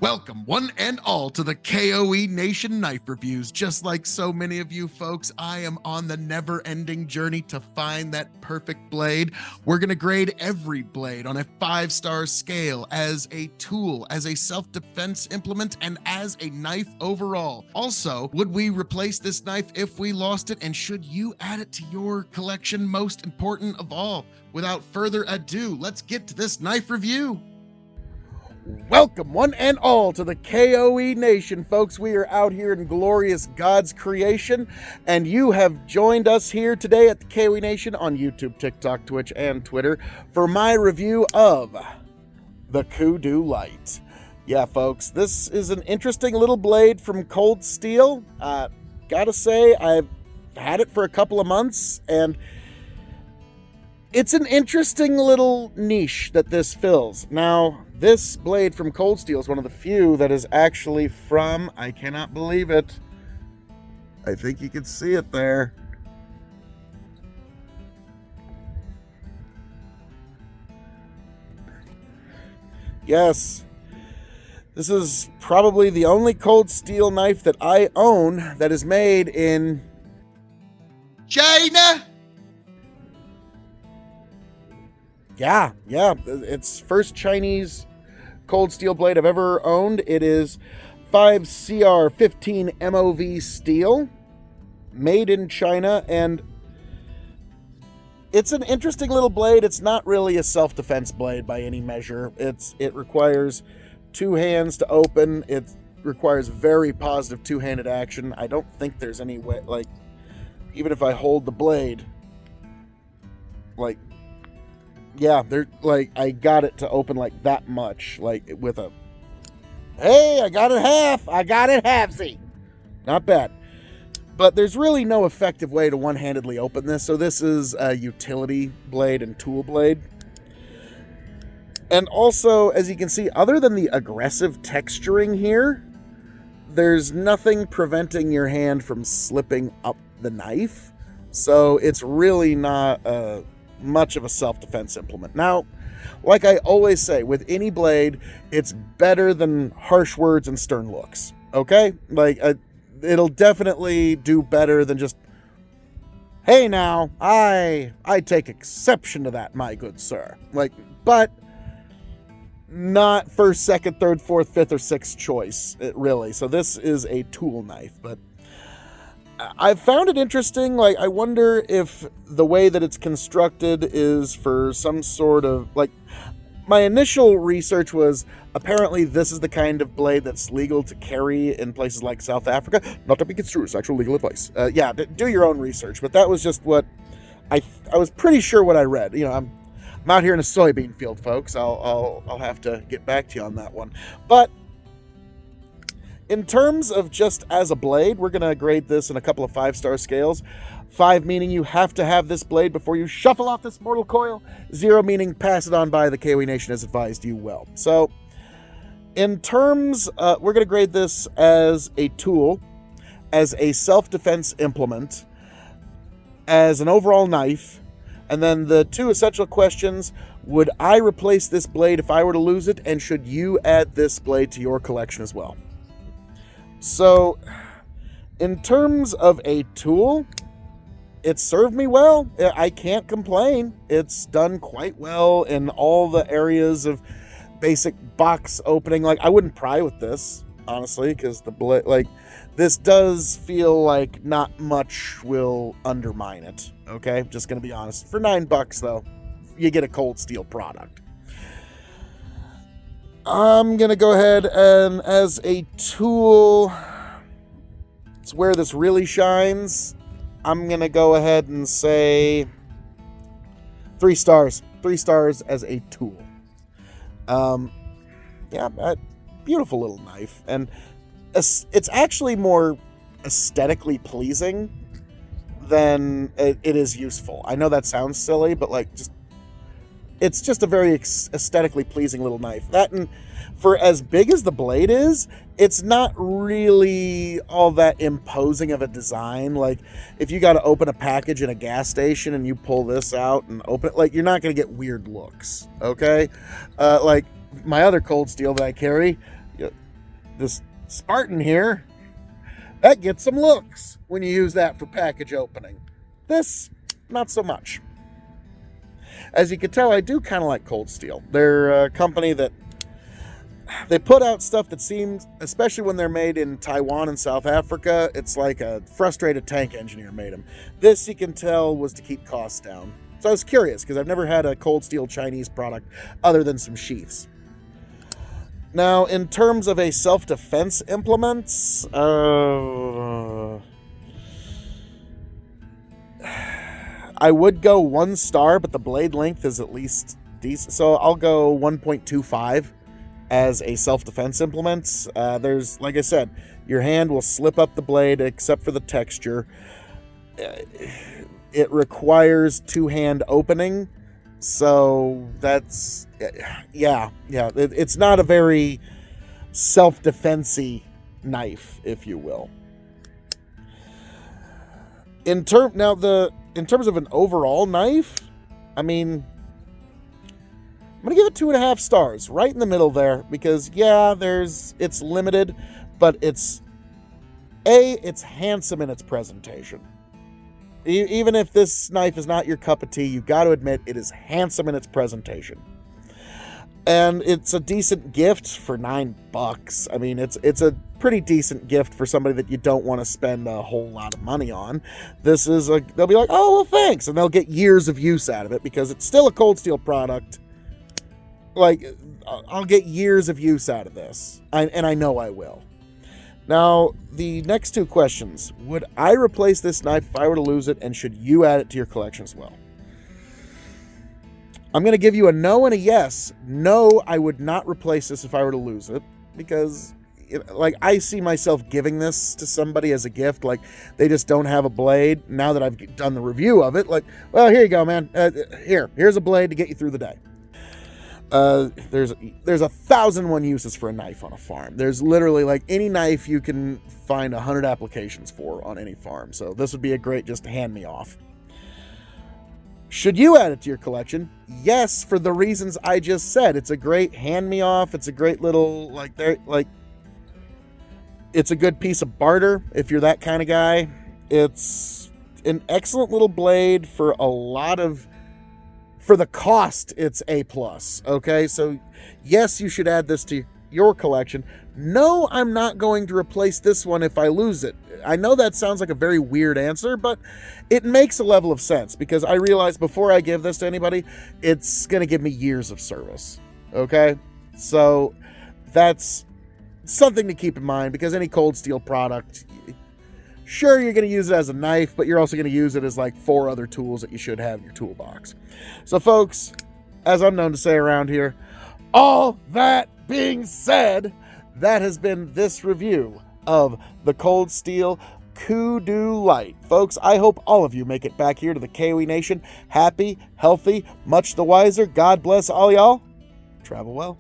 Welcome, one and all, to the KOE Nation Knife Reviews. Just like so many of you folks, I am on the never-ending journey to find that perfect blade. We're going to grade every blade on a 5-star scale as a tool, as a self-defense implement, and as a knife overall. Also, would we replace this knife if we lost it, and should you add it to your collection? Most important of all, without further ado, let's get to this knife review. Welcome, one and all, to the KOE Nation, folks. We are out here in glorious God's creation, and you have joined us here today at the KOE Nation on YouTube, TikTok, Twitch, and Twitter for my review of the KUDU LITE. Yeah, folks, this is an interesting little blade from Cold Steel. Gotta say, I've had it for a couple of months, and it's an interesting little niche that this fills. Now, this blade from Cold Steel is one of the few that is actually from, I cannot believe it, I think you can see it there, yes, this is probably the only Cold Steel knife that I own that is made in China! Yeah, it's first Chinese Cold Steel blade I've ever owned. It is 5CR15 MOV steel, made in China, and it's an interesting little blade. It's not really a self-defense blade by any measure. It requires two hands to open. It requires very positive two-handed action. I don't think there's any way, like, even if I hold the blade, like, yeah, they're like, I got it to open like that much, like with a, hey, I got it halfsy. Not bad. But there's really no effective way to one-handedly open this. So this is a utility blade and tool blade. And also, as you can see, other than the aggressive texturing here, there's nothing preventing your hand from slipping up the knife. So it's really not much of a self-defense implement. Now, like I always say, with any blade, it's better than harsh words and stern looks, okay? Like, it'll definitely do better than just, hey now, I take exception to that, my good sir. Like, but not first, second, third, fourth, fifth, or sixth choice, really. So this is a tool knife, but I've found it interesting. Like, I wonder if the way that it's constructed is for some sort of, like, my initial research was apparently this is the kind of blade that's legal to carry in places like South Africa. Not to be construed as actual legal advice. Yeah, do your own research. But that was just what I was pretty sure what I read. You know, I'm out here in a soybean field, folks. I'll have to get back to you on that one. But in terms of just as a blade, we're going to grade this in a couple of 5-star scales. 5 meaning you have to have this blade before you shuffle off this mortal coil. 0 meaning pass it on by, the KOE Nation has advised you well. So, in terms, we're going to grade this as a tool, as a self-defense implement, as an overall knife, and then the 2 essential questions: would I replace this blade if I were to lose it, and should you add this blade to your collection as well? So, in terms of a tool, it served me well. I can't complain. It's done quite well in all the areas of basic box opening. Like, I wouldn't pry with this, honestly, because the blade, like, this does feel like not much will undermine it. Okay, just gonna be honest. For $9, though, you get a Cold Steel product. I'm going to go ahead and, as a tool, it's where this really shines. I'm going to go ahead and say 3 stars. 3 stars as a tool. Yeah, beautiful little knife. And it's actually more aesthetically pleasing than it is useful. I know that sounds silly, but like, it's just a very aesthetically pleasing little knife. That, and for as big as the blade is, it's not really all that imposing of a design. Like, if you got to open a package in a gas station and you pull this out and open it, like, you're not going to get weird looks, okay? Like, my other Cold Steel that I carry, this Spartan here, that gets some looks when you use that for package opening. This, not so much. As you can tell, I do kind of like Cold Steel. They're a company that they put out stuff that seems, especially when they're made in Taiwan and South Africa, it's like a frustrated tank engineer made them. This, you can tell, was to keep costs down. So I was curious, because I've never had a Cold Steel Chinese product other than some sheaths. Now, in terms of a self-defense implements, I would go 1 star, but the blade length is at least decent. So I'll go 1.25 as a self-defense implement. There's, like I said, your hand will slip up the blade except for the texture. It requires 2-hand opening. So that's, yeah. It's not a very self-defense-y knife, if you will. In terms of an overall knife, I mean, I'm gonna give it 2.5 stars, right in the middle there, because yeah, it's limited, but it's handsome in its presentation. Even if this knife is not your cup of tea, you got to admit it is handsome in its presentation. And it's a decent gift for $9. I mean, it's a pretty decent gift for somebody that you don't want to spend a whole lot of money on. They'll be like, oh, well, thanks. And they'll get years of use out of it because it's still a Cold Steel product. Like, I'll get years of use out of this. And I know I will. Now, the next 2 questions. Would I replace this knife if I were to lose it? And should you add it to your collection as well? I'm going to give you a no and a yes. No, I would not replace this if I were to lose it. Because, like, I see myself giving this to somebody as a gift. Like, they just don't have a blade. Now that I've done the review of it, like, well, here you go, man. Here's a blade to get you through the day. There's 1,001 uses for a knife on a farm. There's literally, like, any knife you can find 100 applications for on any farm. So this would be a great just hand me off. Should you add it to your collection? Yes, for the reasons I just said. It's a great hand me off. It's a great little, it's a good piece of barter if you're that kind of guy. It's an excellent little blade for the cost, it's A+. Okay, so yes, you should add this to your collection. No, I'm not going to replace this one if I lose it. I know that sounds like a very weird answer, but it makes a level of sense because I realize before I give this to anybody, it's going to give me years of service. Okay, so that's something to keep in mind because any Cold Steel product, sure, you're going to use it as a knife, but you're also going to use it as like 4 other tools that you should have in your toolbox. So folks, as I'm known to say around here, all that being said, that has been this review of the Cold Steel KUDU LITE. Folks, I hope all of you make it back here to the K.O.E. Nation happy, healthy, much the wiser. God bless all y'all. Travel well.